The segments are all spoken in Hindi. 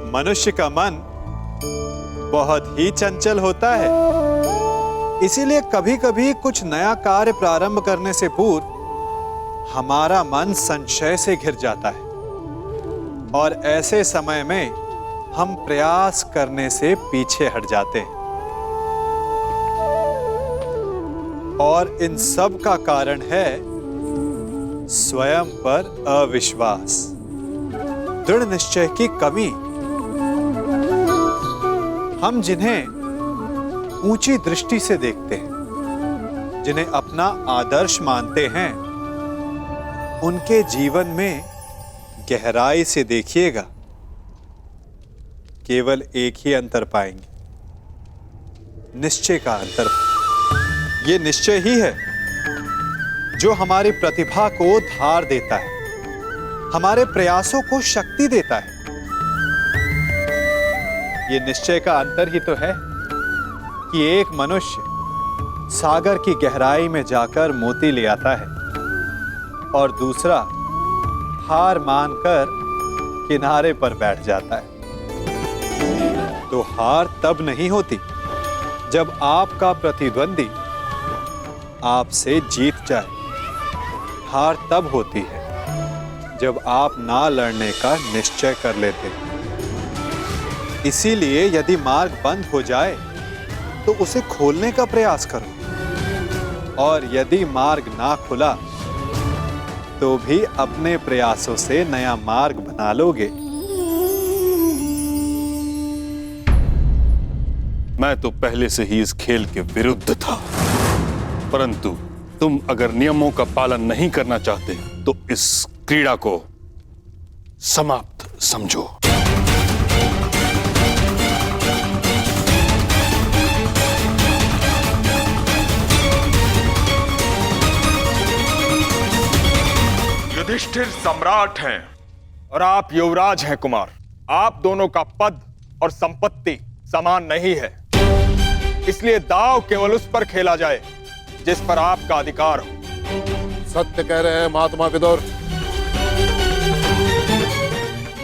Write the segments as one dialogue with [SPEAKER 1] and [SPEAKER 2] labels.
[SPEAKER 1] मनुष्य का मन बहुत ही चंचल होता है, इसीलिए कभी-कभी कुछ नया कार्य प्रारंभ करने से पूर्व हमारा मन संशय से घिर जाता है और ऐसे समय में हम प्रयास करने से पीछे हट जाते हैं। और इन सब का कारण है स्वयं पर अविश्वास, दृढ़ निश्चय की कमी। हम जिन्हें ऊंची दृष्टि से देखते हैं, जिन्हें अपना आदर्श मानते हैं, उनके जीवन में गहराई से देखिएगा, केवल एक ही अंतर पाएंगे, निश्चय का अंतर। ये निश्चय ही है जो हमारी प्रतिभा को धार देता है, हमारे प्रयासों को शक्ति देता है। ये निश्चय का अंतर ही तो है कि एक मनुष्य सागर की गहराई में जाकर मोती ले आता है और दूसरा हार मानकर किनारे पर बैठ जाता है। तो हार तब नहीं होती जब आपका प्रतिद्वंदी आपसे जीत जाए। हार तब होती है जब आप ना लड़ने का निश्चय कर लेते हैं। इसीलिए यदि मार्ग बंद हो जाए तो उसे खोलने का प्रयास करो, और यदि मार्ग ना खुला तो भी अपने प्रयासों से नया मार्ग बना लोगे।
[SPEAKER 2] मैं तो पहले से ही इस खेल के विरुद्ध था, परंतु तुम अगर नियमों का पालन नहीं करना चाहते तो इस क्रीड़ा को समाप्त समझो।
[SPEAKER 3] युधिष्ठिर सम्राट हैं और आप युवराज हैं कुमार। आप दोनों का पद और संपत्ति समान नहीं है, इसलिए दांव केवल उस पर खेला जाए जिस पर आपका अधिकार हो।
[SPEAKER 4] सत्य कह रहे हैं महात्मा विदुर,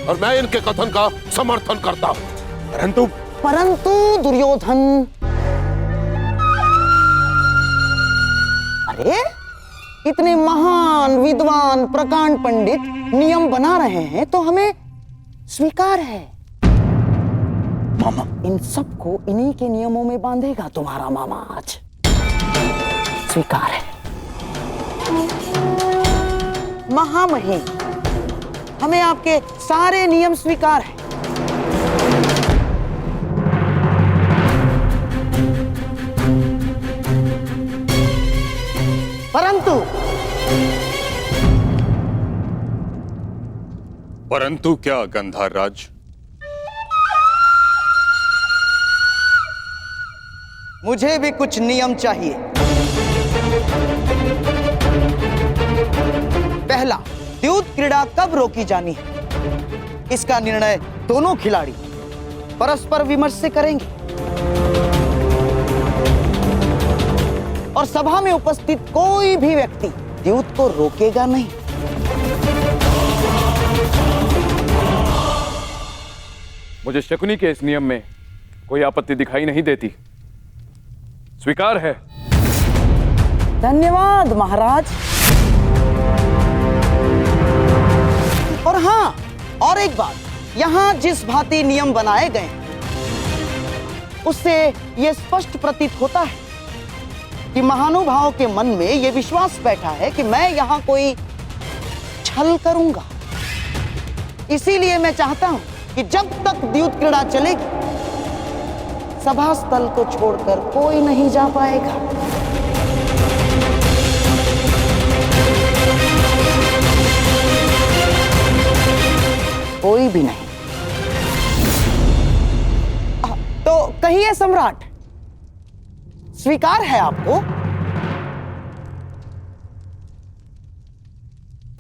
[SPEAKER 4] और मैं इनके कथन का समर्थन करता हूं।
[SPEAKER 5] परंतु दुर्योधन, अरे इतने महान विद्वान प्रकांड पंडित नियम बना रहे हैं तो हमें स्वीकार है। मामा इन सबको इन्हीं के नियमों में बांधेगा तुम्हारा मामा आज। स्वीकार है। महामहिम, हमें आपके सारे नियम स्वीकार हैं।
[SPEAKER 2] परंतु क्या गंधार राज?
[SPEAKER 5] मुझे भी कुछ नियम चाहिए। पहला, द्यूत क्रीड़ा कब रोकी जानी है, इसका निर्णय दोनों खिलाड़ी परस्पर विमर्श से करेंगे और सभा में उपस्थित कोई भी व्यक्ति द्यूत को रोकेगा नहीं।
[SPEAKER 6] मुझे शकुनी के इस नियम में कोई आपत्ति दिखाई नहीं देती। स्वीकार है।
[SPEAKER 5] धन्यवाद महाराज। और हाँ, और एक बात, यहाँ जिस भांति नियम बनाए गए उससे यह स्पष्ट प्रतीत होता है कि महानुभावों के मन में यह विश्वास बैठा है कि मैं यहाँ कोई छल करूंगा। इसीलिए मैं चाहता हूं कि जब तक द्यूत क्रीड़ा चलेगी, सभा स्थल को छोड़कर कोई नहीं जा पाएगा। कोई भी नहीं। तो कहिए सम्राट, स्वीकार है आपको?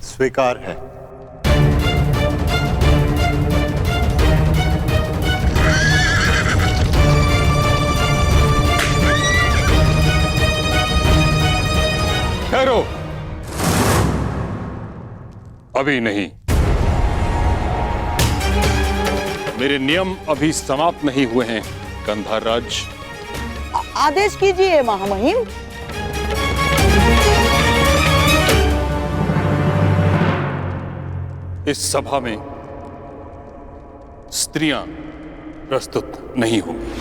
[SPEAKER 1] स्वीकार है।
[SPEAKER 2] ठहरो, अभी नहीं। मेरे नियम अभी समाप्त नहीं हुए हैं कंधार राज।
[SPEAKER 5] आदेश कीजिए महामहिम।
[SPEAKER 2] इस सभा में स्त्रियां प्रस्तुत नहीं होंगी।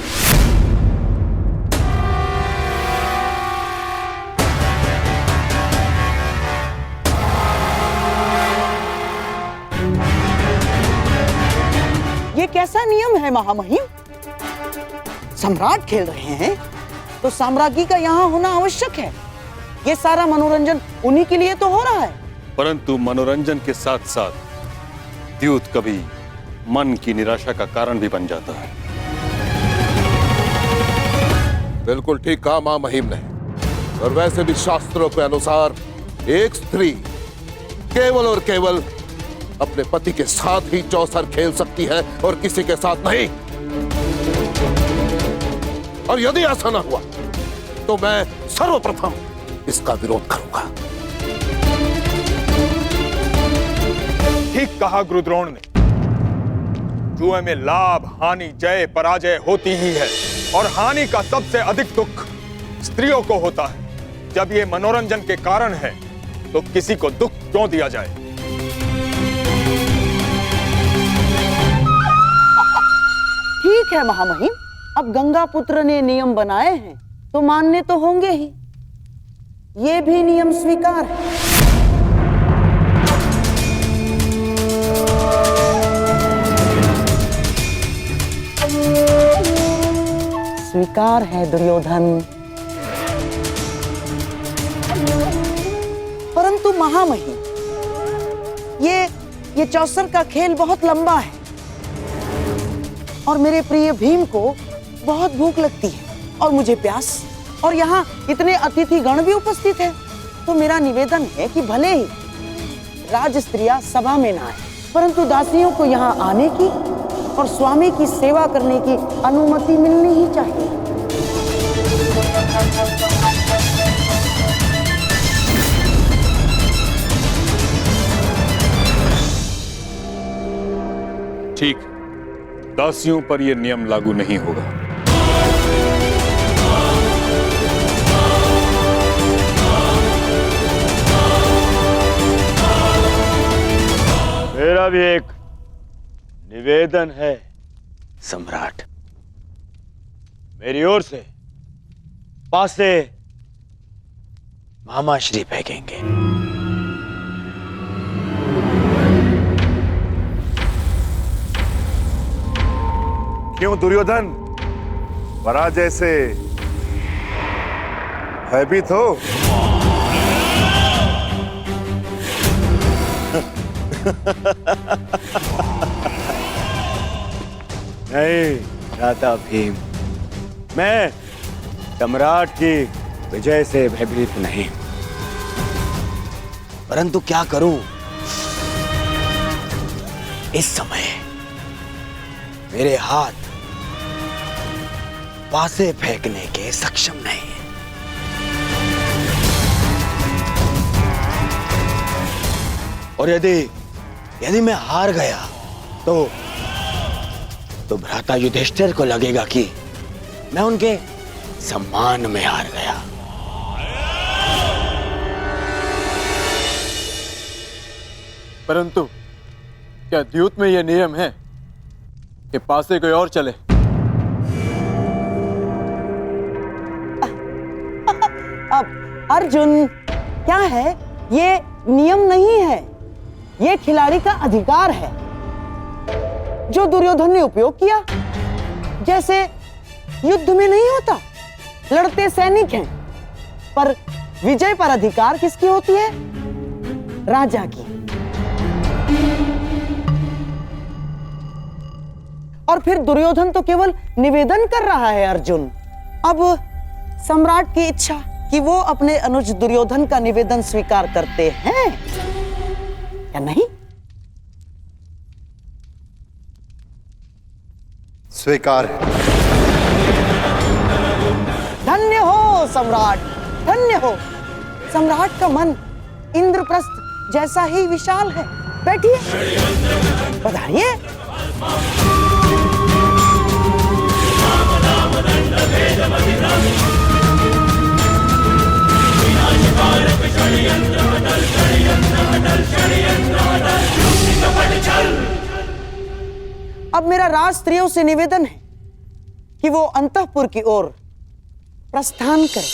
[SPEAKER 5] ये कैसा नियम है महामहिम? सम्राट खेल रहे हैं तो साम्राज्ञी का यहाँ होना आवश्यक है। ये सारा मनोरंजन उन्हीं के लिए तो हो रहा है।
[SPEAKER 2] परंतु मनोरंजन के साथ साथ द्यूत कभी मन की निराशा का कारण भी बन जाता है।
[SPEAKER 4] बिल्कुल ठीक कहा मां महिम ने। और वैसे भी शास्त्रों के अनुसार एक स्त्री केवल और केवल अपने पति के साथ ही चौसर खेल सकती है और किसी के साथ नहीं। और यदि ऐसा ना हुआ तो मैं सर्वप्रथम इसका विरोध करूंगा।
[SPEAKER 3] ठीक कहा गुरुद्रोण ने। जुए में लाभ हानि जय पराजय होती ही है और हानि का सबसे अधिक दुख स्त्रियों को होता है। जब ये मनोरंजन के कारण है तो किसी को दुख क्यों दिया जाए।
[SPEAKER 5] ठीक है महामहिम, अब गंगा पुत्र ने नियम बनाए हैं तो मानने तो होंगे ही। ये भी नियम स्वीकार है। स्वीकार है दुर्योधन। परंतु महामहिम, ये चौसर का खेल बहुत लंबा है और मेरे प्रिय भीम को बहुत भूख लगती है और मुझे प्यास, और यहाँ इतने अतिथि गण भी उपस्थित हैं। तो मेरा निवेदन है कि भले ही राज स्त्रियां सभा में ना आए, परंतु दासियों को यहाँ आने की और स्वामी की सेवा करने की अनुमति मिलनी ही चाहिए।
[SPEAKER 2] ठीक, दासियों पर यह नियम लागू नहीं होगा।
[SPEAKER 7] मेरा भी एक निवेदन है सम्राट। मेरी ओर से पासे मामाश्री फेंकेंगे।
[SPEAKER 8] क्यों दुर्योधन, पराजय से भयभीत हो?
[SPEAKER 7] नहीं भ्राता भीम, मैं सम्राट की विजय से भयभीत नहीं, परंतु क्या करूं, इस समय मेरे हाथ पासे फेंकने के सक्षम नहीं है। और यदि मैं हार गया तो भ्राता युधिष्ठिर को लगेगा कि मैं उनके सम्मान में हार गया।
[SPEAKER 1] परंतु क्या द्यूत में यह नियम है कि पासे कोई और चले?
[SPEAKER 5] अब अर्जुन, क्या है, ये नियम नहीं है, ये खिलाड़ी का अधिकार है जो दुर्योधन ने उपयोग किया। जैसे युद्ध में नहीं होता, लड़ते सैनिक हैं, पर विजय पर अधिकार किसकी होती है? राजा की। और फिर दुर्योधन तो केवल निवेदन कर रहा है अर्जुन। अब सम्राट की इच्छा कि वो अपने अनुज दुर्योधन का निवेदन स्वीकार करते हैं या नहीं?
[SPEAKER 1] स्वीकार है।
[SPEAKER 5] धन्य हो सम्राट, धन्य हो। सम्राट का मन इंद्रप्रस्थ जैसा ही विशाल है। बैठिए, बधाइए। अब मेरा राज स्त्रियों से निवेदन है कि वो अंतःपुर की ओर प्रस्थान करें।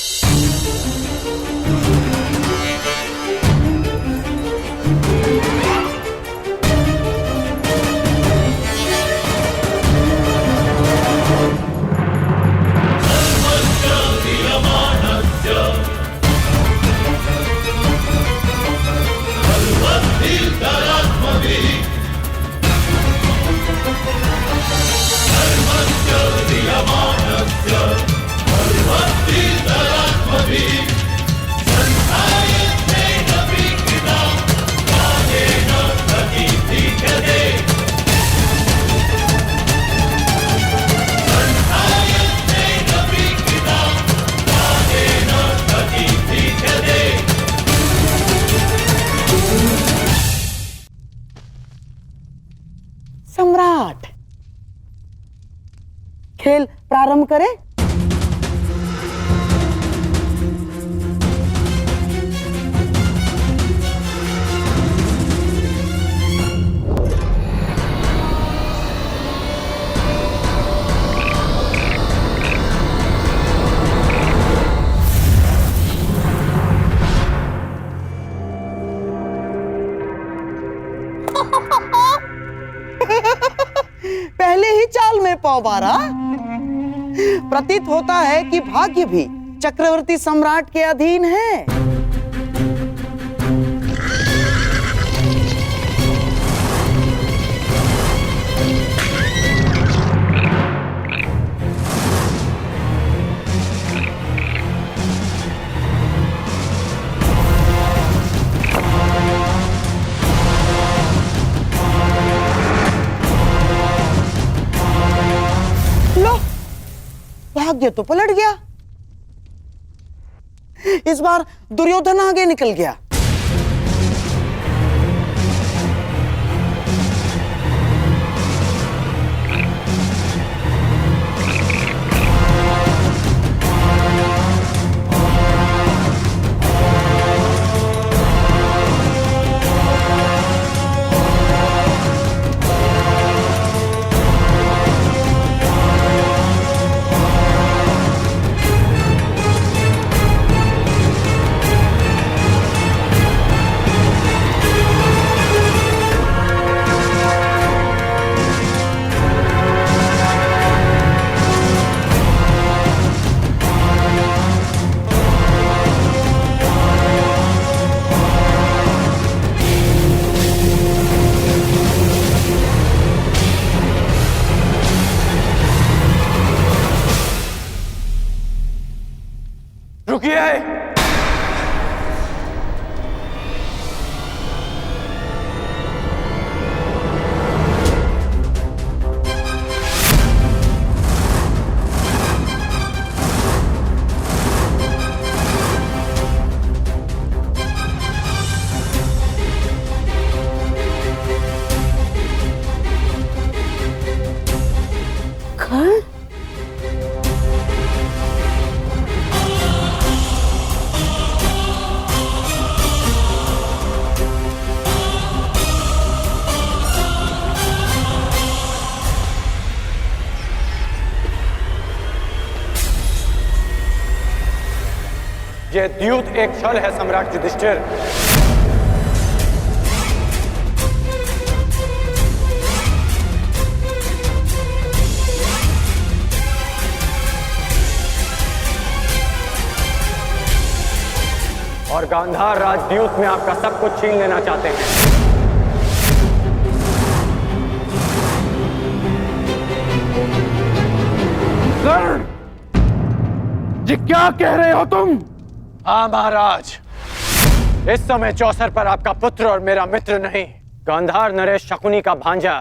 [SPEAKER 5] सम्राट, खेल प्रारंभ करें। पहले ही चाल में पाव मारा। प्रतीत होता है कि भाग्य भी चक्रवर्ती सम्राट के अधीन है। भाग्य तो पलट गया। इस बार दुर्योधन आगे निकल गया।
[SPEAKER 6] रुकिए।
[SPEAKER 9] यह द्यूत एक छल है सम्राट युधिष्ठिर। और गांधार राजद्यूत में आपका सब कुछ छीन लेना चाहते हैं।
[SPEAKER 6] कर्ण, ये क्या कह रहे हो तुम?
[SPEAKER 9] हाँ महाराज, इस समय चौसर पर आपका पुत्र और मेरा मित्र नहीं, गांधार नरेश शकुनी का भांजा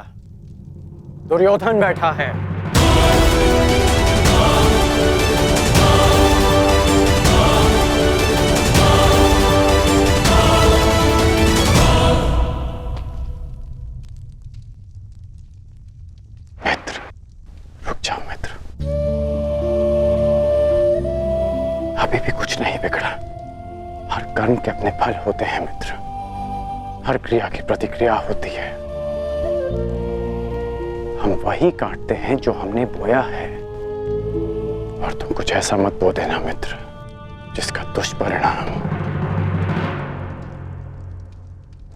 [SPEAKER 9] दुर्योधन बैठा है।
[SPEAKER 6] मित्र, रुक जाओ मित्र। अभी भी कुछ नहीं बिगड़ा। हर कर्म के अपने फल होते हैं मित्र। हर क्रिया की प्रतिक्रिया होती है। हम
[SPEAKER 9] वही काटते हैं जो हमने बोया है। और तुम कुछ ऐसा मत बो देना मित्र जिसका दुष्परिणाम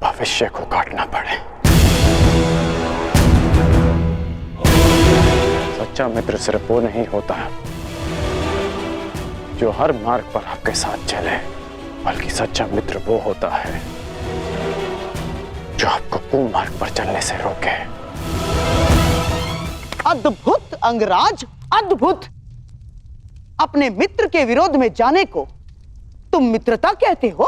[SPEAKER 9] भविष्य को काटना पड़े। सच्चा मित्र सिर्फ वो नहीं होता जो हर मार्ग पर आपके साथ चले, बल्कि सच्चा मित्र वो होता है जो आपको कुमार्ग पर चलने से रोके।
[SPEAKER 5] अद्भुत अंगराज, अद्भुत। अपने मित्र के विरोध में जाने को तुम मित्रता कहते हो?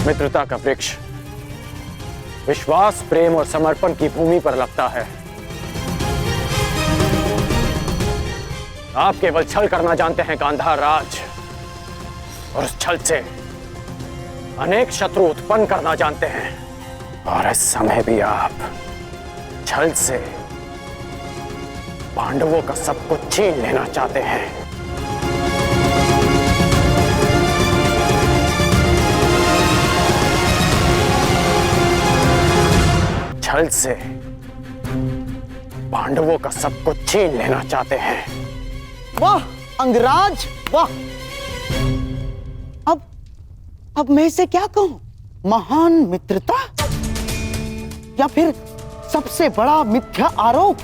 [SPEAKER 9] मित्रता का वृक्ष विश्वास, प्रेम और समर्पण की भूमि पर लगता है। आप केवल छल करना जानते हैं गांधार राज, और उस छल से अनेक शत्रु उत्पन्न करना जानते हैं। और इस समय भी आप छल से पांडवों का सब कुछ छीन लेना चाहते हैं। छल से पांडवों का सब कुछ छीन लेना चाहते हैं।
[SPEAKER 5] वाह अंगराज वाह। अब मैं इसे क्या कहूं? महान मित्रता या फिर सबसे बड़ा मिथ्या आरोप?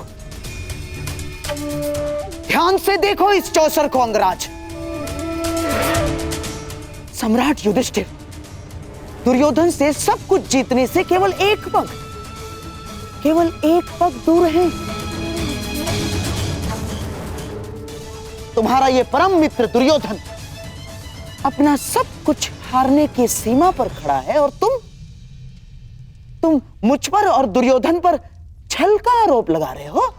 [SPEAKER 5] ध्यान से देखो इस चौसर को अंगराज। सम्राट युधिष्ठिर दुर्योधन से सब कुछ जीतने से केवल एक पग दूर है। तुम्हारा ये परम मित्र दुर्योधन अपना सब कुछ हारने की सीमा पर खड़ा है, और तुम मुझ पर और दुर्योधन पर छल का आरोप लगा रहे हो।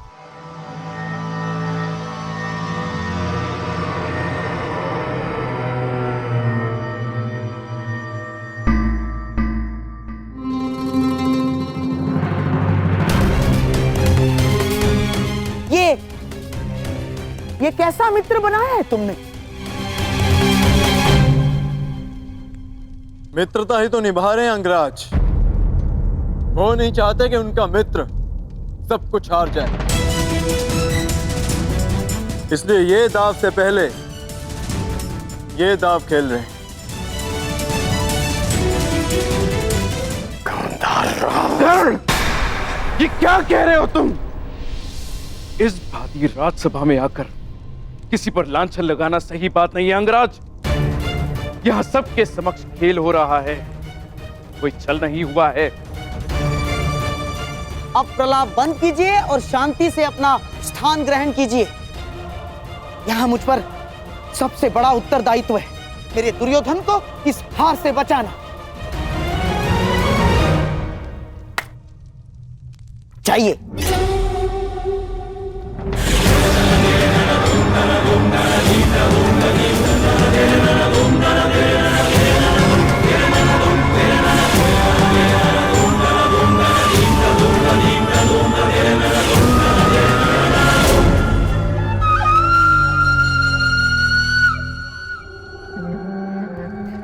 [SPEAKER 5] ये कैसा मित्र बनाया है तुमने?
[SPEAKER 10] मित्रता ही तो निभा रहे हैं अंगराज। वो नहीं चाहते कि उनका मित्र सब कुछ हार जाए, इसलिए ये दाव से पहले ये दाव खेल रहे हैं।
[SPEAKER 6] ये क्या कह रहे हो तुम? इस भांति राजसभा में आकर किसी पर लांछन लगाना सही बात नहीं है अंगराज। यहां सबके समक्ष खेल हो रहा है, कोई छल नहीं हुआ है।
[SPEAKER 5] अब प्रलाप बंद कीजिए और शांति से अपना स्थान ग्रहण कीजिए। यहां मुझ पर सबसे बड़ा उत्तरदायित्व है मेरे दुर्योधन को इस हार से बचाना। चाहिए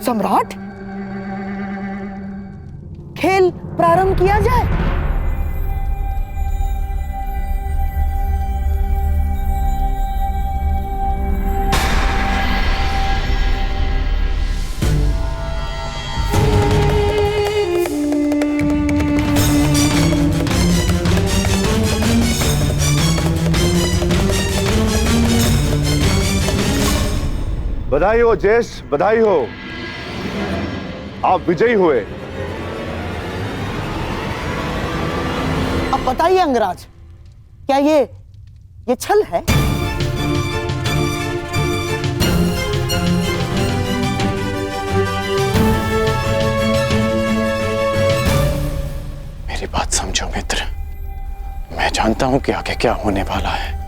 [SPEAKER 5] सम्राट, खेल प्रारंभ किया जाए।
[SPEAKER 8] बधाई हो ज्येष्ठ, बधाई हो, आप विजयी हुए।
[SPEAKER 5] अब बताइए अंगराज, क्या ये छल है?
[SPEAKER 9] मेरी बात समझो मित्र, मैं जानता हूं कि आगे क्या होने वाला है।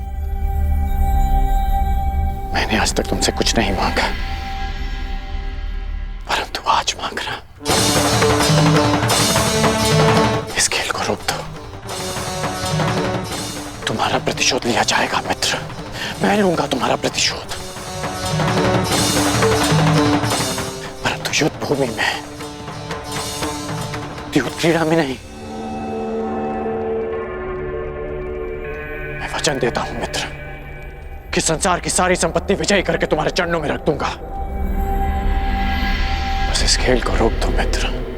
[SPEAKER 9] मैंने आज तक तुमसे कुछ नहीं मांगा, परंतु आज मांग रहा। इस खेल को रोक दो, तुम्हारा प्रतिशोध लिया जाएगा मित्र। मैं लूंगा तुम्हारा प्रतिशोध, परंतु युद्ध भूमि में द्यूत क्रीड़ा में नहीं। मैं वचन देता हूं मित्र कि संसार की सारी संपत्ति विजयी करके तुम्हारे चरणों में रख दूंगा। बस इस खेल को रोक दो मित्र।